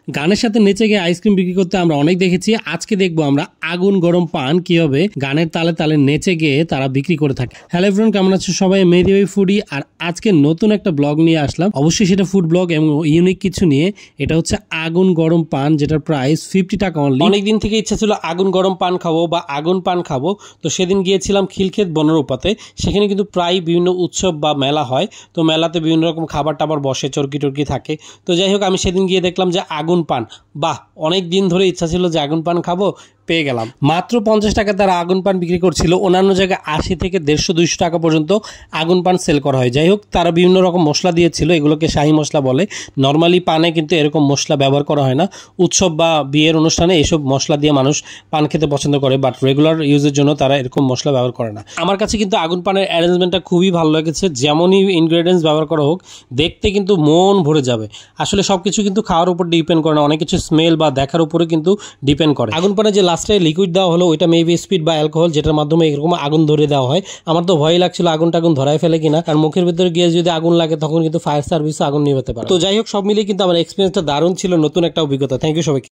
গানের সাথে নেচে গিয়ে আইসক্রিম বিক্রি করতে আমরা অনেক দেখেছি। আজকে দেখবো আমরা আগুন গরম পান কিভাবে গানের তালে তালে নেচে গিয়ে তারা বিক্রি করে থাকে। হ্যালো এভরিওয়ান, কেমন আছো সবাই? মেহেদী ভাই ফুডি। আর আজকে নতুন একটা ব্লগ নিয়ে আসলাম, অবশ্যই সেটা ফুড ব্লগ এবং ইউনিক কিছু নিয়ে। এটা হচ্ছে আগুন গরম পান, যেটার প্রাইস 50 টাকা অনলি। অনেকদিন থেকে ইচ্ছা ছিল আগুন গরম পান খাবো বা আগুন পান খাবো, তো সেদিন গিয়েছিলাম খিলক্ষেত বনরূপাতে। সেখানে কিন্তু প্রায় বিভিন্ন উৎসব বা মেলা হয়, তো মেলাতে বিভিন্ন রকম খাবার টাবার বসে, চরকি টরকি থাকে। তো যাই হোক, আমি সেদিন গিয়ে দেখলাম যে আগুন পান, বাহ, অনেক দিন ধরে ইচ্ছা ছিল যে আগুন পান খাবো, পেয়ে গেলাম। মাত্র 50 টাকা তারা আগুন পান বিক্রি করছিল। অন্যান্য জায়গায় 80 থেকে 150-200 টাকা পর্যন্ত আগুন পান সেল করা হয়। যাই হোক, তারা বিভিন্ন রকম মশলা দিয়েছিল, এগুলোকে শাহি মশলা বলে। নর্মালি পানে কিন্তু এরকম মশলা ব্যবহার করা হয় না। উৎসব বা বিয়ের অনুষ্ঠানে এসব মশলা দিয়ে মানুষ পান খেতে পছন্দ করে, বাট রেগুলার ইউজের জন্য তারা এরকম মশলা ব্যবহার করে না। আমার কাছে কিন্তু আগুন পানের অ্যারেঞ্জমেন্টটা খুবই ভালো লেগেছে। যেমনই ইনগ্রেডিয়েন্টস ব্যবহার করা হোক, দেখতে কিন্তু মন ভরে যাবে। আসলে সব কিছু কিন্তু খাওয়ার উপর ডিপেন্ড করে না, অনেক কিছু স্মেল বা দেখার উপরে কিন্তু ডিপেন্ড করে। আগুন পানে যে লাস্টে লিকুইড দেওয়া হলো, ওইটা মেবি স্পিড বা অ্যালকোহল, যেটার মাধ্যমে এরকম আগুন ধরে দেওয়া হয়। আমার তো ভয় লাগছিল আগুন ধরায় ফেলে কিনা, কারণ মুখের ভিতরে গিয়ে যদি আগুন লাগে তখন কিন্তু ফায়ার সার্ভিসও আগুন নিভাতে পারে। তো যাই হোক, সব মিলিয়ে কিন্তু আমার এক্সপিরিয়েন্সটা দারুণ ছিল, নতুন একটা অভিজ্ঞতা। থ্যাংক ইউ সবাইকে।